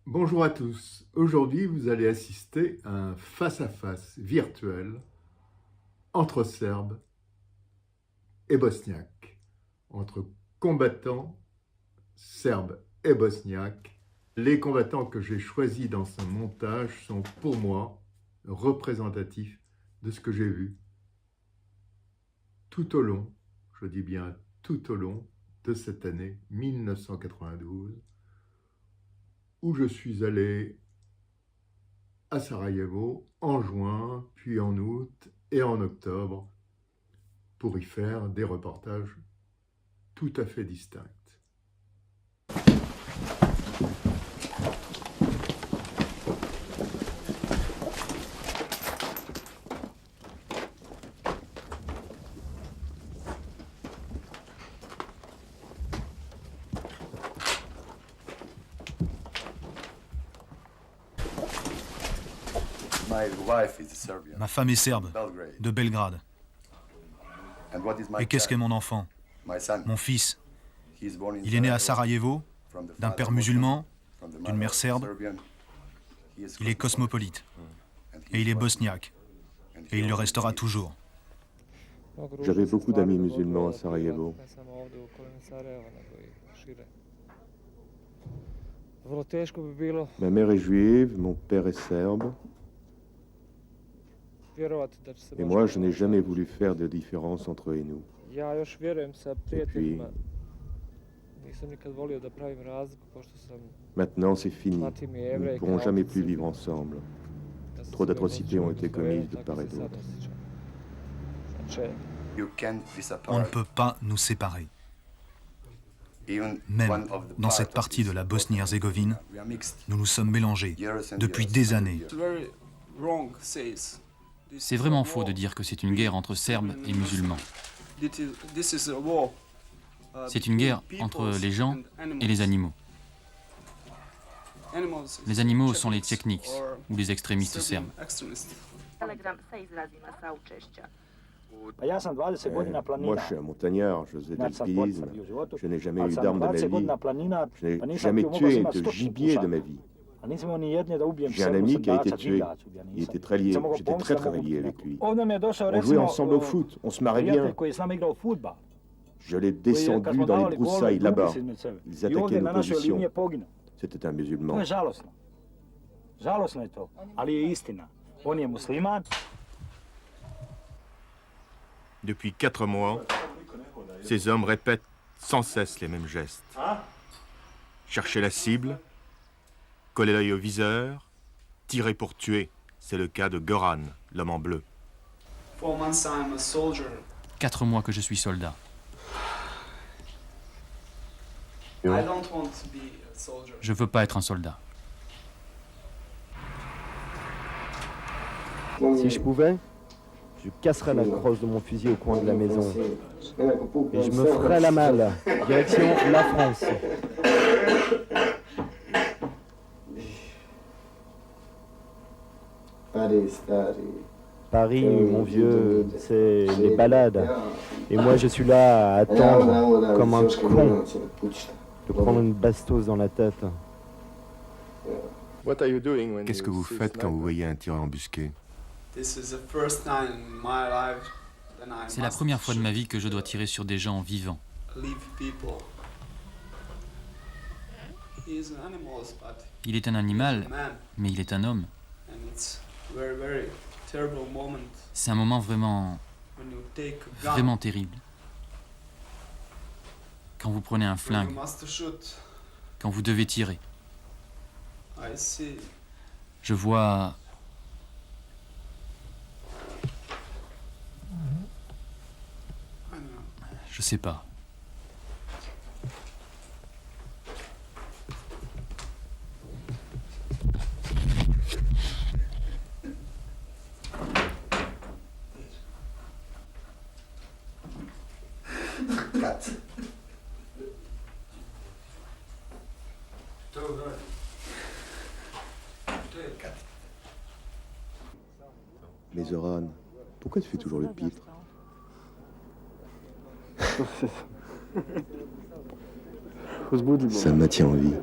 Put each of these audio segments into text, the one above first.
Bonjour à tous. Aujourd'hui, vous allez assister à un face-à-face virtuel entre Serbes et Bosniaques, entre combattants serbes et bosniaques. Les combattants que j'ai choisis dans ce montage sont pour moi représentatifs de ce que j'ai vu tout au long, je dis bien tout au long de cette année 1992, où je suis allé à Sarajevo en juin, puis en août et en octobre pour y faire des reportages tout à fait distincts. Ma femme est serbe, de Belgrade. Et qu'est-ce qu'est mon enfant? Mon fils. Il est né à Sarajevo, d'un père musulman, d'une mère serbe. Il est cosmopolite. Et il est bosniaque. Et il le restera toujours. J'avais beaucoup d'amis musulmans à Sarajevo. Ma mère est juive, mon père est serbe. Et moi, je n'ai jamais voulu faire de différence entre eux et nous. Et puis, maintenant, c'est fini. Nous ne pourrons jamais plus vivre ensemble. Trop d'atrocités ont été commises de part et d'autre. On ne peut pas nous séparer. Même dans cette partie de la Bosnie-Herzégovine, nous nous sommes mélangés depuis des années. C'est vraiment faux de dire que c'est une guerre entre Serbes et musulmans. C'est une guerre entre les gens et les animaux. Les animaux sont les Tchekniks ou les extrémistes serbes. Moi, je suis un montagnard, je faisais de l'alpinisme. Je n'ai jamais eu d'arme de ma vie. Je n'ai jamais tué de gibier de ma vie. J'ai un ami qui a été tué. Il était très lié. J'étais très lié avec lui. On jouait ensemble au foot. On se marrait bien. Je l'ai descendu dans les broussailles là-bas. Ils attaquaient nos positions. C'était un musulman. Depuis 4 mois, ces hommes répètent sans cesse les mêmes gestes. Chercher la cible, coller l'œil au viseur, tirer pour tuer. C'est le cas de Goran, l'homme en bleu. 4 mois que je suis soldat. Je veux pas être un soldat. Si je pouvais, je casserais la crosse de mon fusil au coin de la maison. Et je me ferais la malle, direction la France. Paris, mon vieux, c'est les balades. Et moi, je suis là à attendre, comme un con, de prendre une bastos dans la tête. Qu'est-ce que vous faites quand vous voyez un tireur embusqué? C'est la première fois de ma vie que je dois tirer sur des gens vivants. Il est un animal, mais il est un homme. C'est un moment vraiment terrible. Quand vous prenez un flingue, quand vous devez tirer. Je vois... Je sais pas. Mais Zoran, pourquoi tu fais toujours le pitre? Ça me maintient en vie.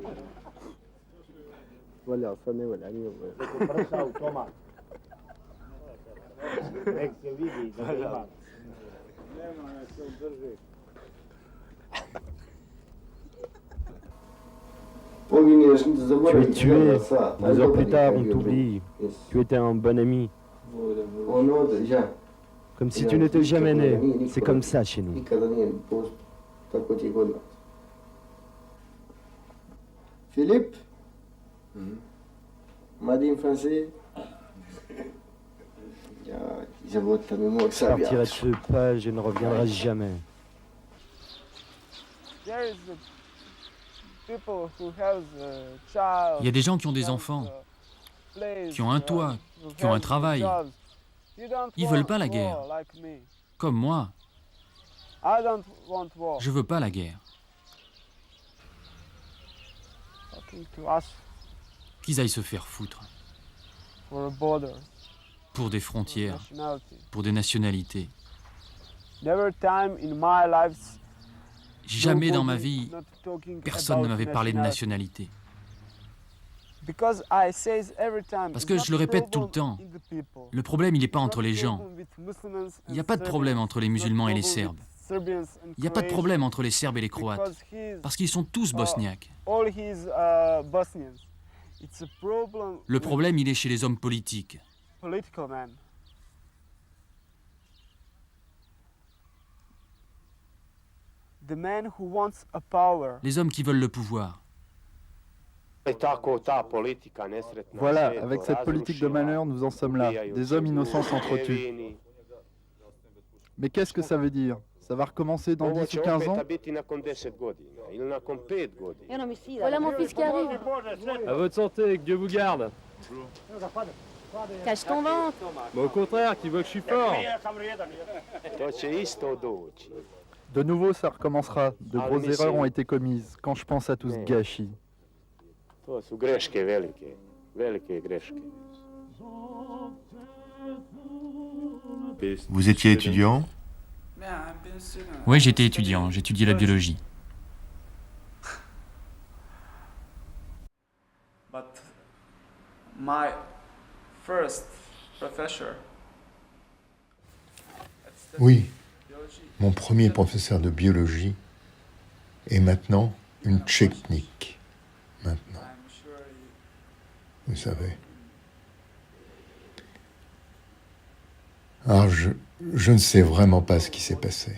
Tu es tué. 2 heures plus tard, on t'oublie. Tu étais un bon ami. Comme si tu n'étais jamais né. C'est comme ça chez nous. Philippe, m'a dit en français, je vois ta mémoire, Je ça partirai de ce page et ne reviendrai jamais. Il y a des gens qui ont des enfants, qui ont un toit, qui ont un travail. Ils veulent pas la guerre. Comme moi, je veux pas la guerre. Qu'ils aillent se faire foutre. Pour des frontières, pour des nationalités. Jamais dans ma vie, personne ne m'avait parlé de nationalité. Parce que je le répète tout le temps, le problème, il n'est pas entre les gens. Il n'y a pas de problème entre les musulmans et les Serbes. Il n'y a pas de problème entre les Serbes et les Croates. Parce qu'ils sont tous bosniaques. Le problème, il est chez les hommes politiques. Les hommes qui veulent le pouvoir. Voilà, avec cette politique de malheur, nous en sommes là. Des hommes innocents s'entretuent. Mais qu'est-ce que ça veut dire? Ça va recommencer dans 10 ou 15 ans? Voilà mon fils qui arrive. À votre santé, que Dieu vous garde. Cache ton ventre. Mais au contraire, qui veut que je suis fort. De nouveau, ça recommencera. De grosses erreurs ont été commises. Quand je pense à tout ce gâchis. Vous étiez étudiant? Oui, j'étais étudiant, j'étudiais la biologie. Oui, mon premier professeur de biologie est maintenant une tchétnik. Maintenant, vous savez. Alors, je ne sais vraiment pas ce qui s'est passé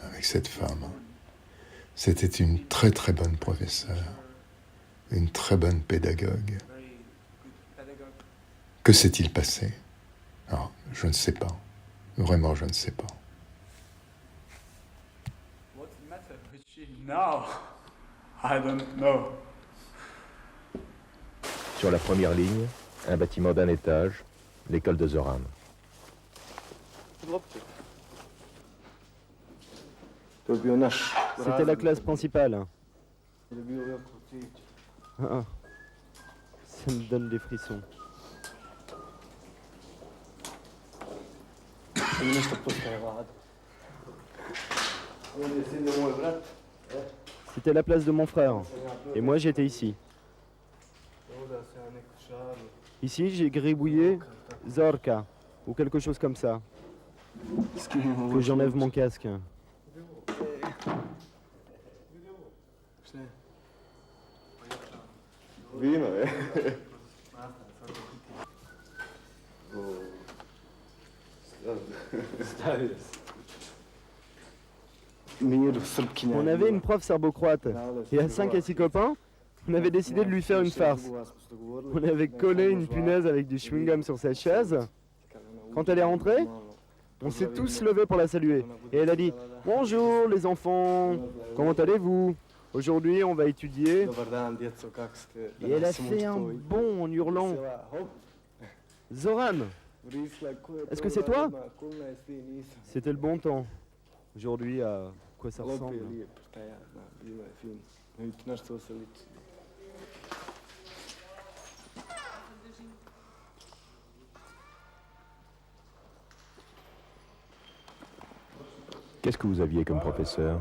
avec cette femme. C'était une très très bonne professeure, une très bonne pédagogue. Que s'est-il passé? Alors, je ne sais pas. Vraiment, je ne sais pas. Sur la première ligne, un bâtiment d'un étage, l'école de Zoran. C'était la classe principale. Ça me donne des frissons. C'était la place de mon frère. Et moi, j'étais ici. Ici, j'ai gribouillé Zorka, ou quelque chose comme ça. Que j'enlève mon casque. On avait une prof serbo-croate. Et à 5 à 6 copains, on avait décidé de lui faire une farce. On avait collé une punaise avec du chewing-gum sur sa chaise. Quand elle est rentrée, on s'est tous levés pour la saluer. Et elle a dit « Bonjour les enfants, comment allez-vous? Aujourd'hui on va étudier. » Et elle a fait un bond en hurlant « Zoran, est-ce que c'est toi ?» C'était le bon temps. Aujourd'hui, à quoi ça ressemble. Qu'est-ce que vous aviez comme professeur?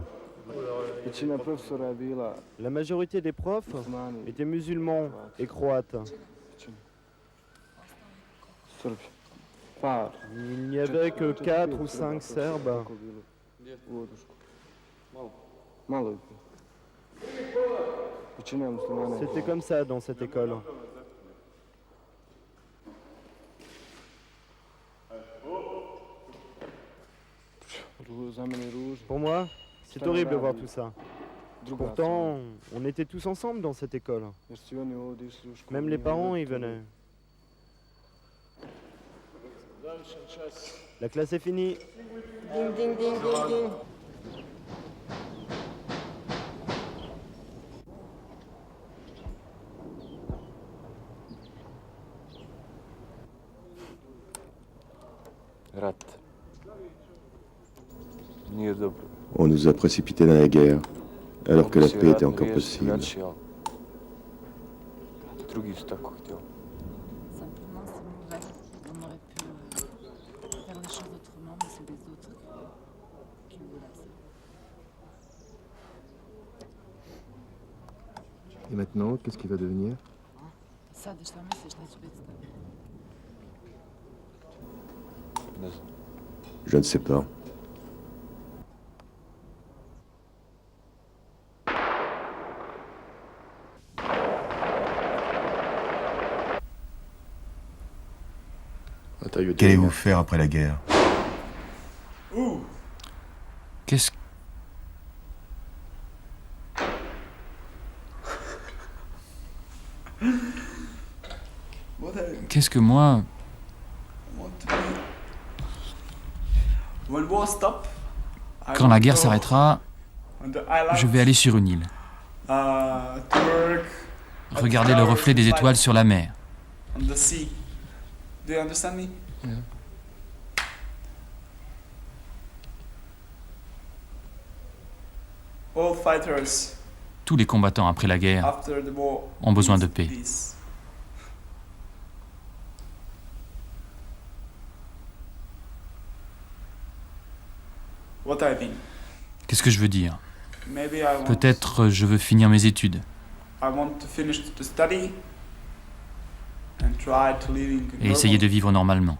La majorité des profs étaient musulmans et croates. Il n'y avait que 4 ou 5 Serbes. C'était comme ça dans cette école. Pour moi, c'est horrible de voir tout ça. Pourtant, on était tous ensemble dans cette école. Même les parents y venaient. La classe est finie. Ding, ding, ding, ding, ding. On nous a précipités dans la guerre, alors que la paix était encore possible. Simplement, c'est mauvais. On aurait pu faire les choses autrement, mais c'est les autres qui voulaient ça. Et maintenant, qu'est-ce qui va devenir? Sad šta misliš, neću biti s tobom. Je ne sais pas. Qu'allez-vous faire après la guerre? Qu'est-ce que moi... Quand la guerre s'arrêtera, je vais aller sur une île. Regarder le reflet des étoiles sur la mer. Tous les combattants après la guerre ont besoin de paix. Qu'est-ce que je veux dire? Peut-être je veux finir mes études et essayer de vivre normalement.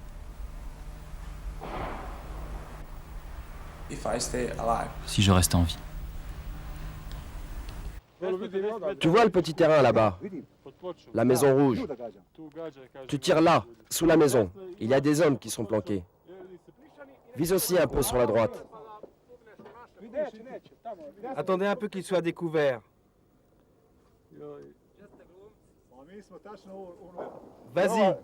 Si je reste en vie. Tu vois le petit terrain là-bas? La maison rouge. Tu tires là, sous la maison. Il y a des hommes qui sont planqués. Vise aussi un peu sur la droite. Attendez un peu qu'il soit découvert. Vas-y.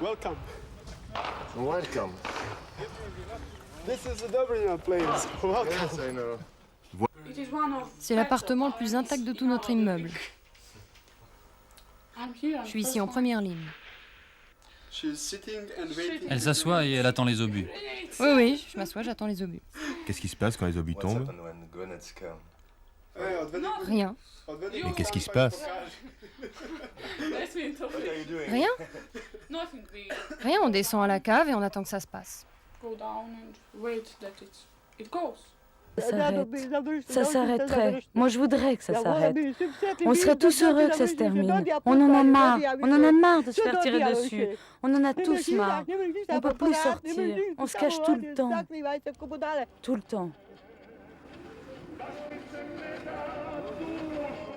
Welcome. Welcome. This is the Dobrina place. Welcome. Yes, I know. C'est l'appartement le plus intact de tout notre immeuble. Je suis ici en première ligne. Elle s'assoit et elle attend les obus. Oui, oui, je m'assois, j'attends les obus. Qu'est-ce qui se passe quand les obus tombent? Rien. Et qu'est-ce qui se passe? Rien? Rien, on descend à la cave et on attend que ça se passe. Ça s'arrêterait. Moi, je voudrais que ça s'arrête. On serait tous heureux que ça se termine. On en a marre. On en a marre de se faire tirer dessus. On en a tous marre. On peut plus sortir. On se cache tout le temps. Tout le temps.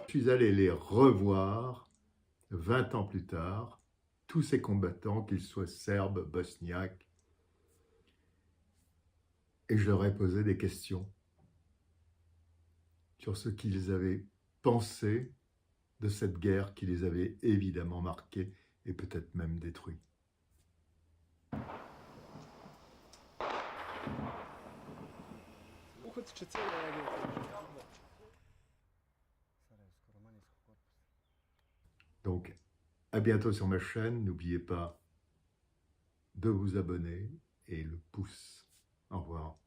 Je suis allé les revoir 20 ans plus tard tous ces combattants, qu'ils soient serbes, bosniaques, et je leur ai posé des questions sur ce qu'ils avaient pensé de cette guerre qui les avait évidemment marqués et peut-être même détruits. Donc, à bientôt sur ma chaîne. N'oubliez pas de vous abonner et le pouce. Au revoir.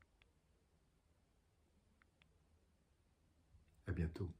À bientôt.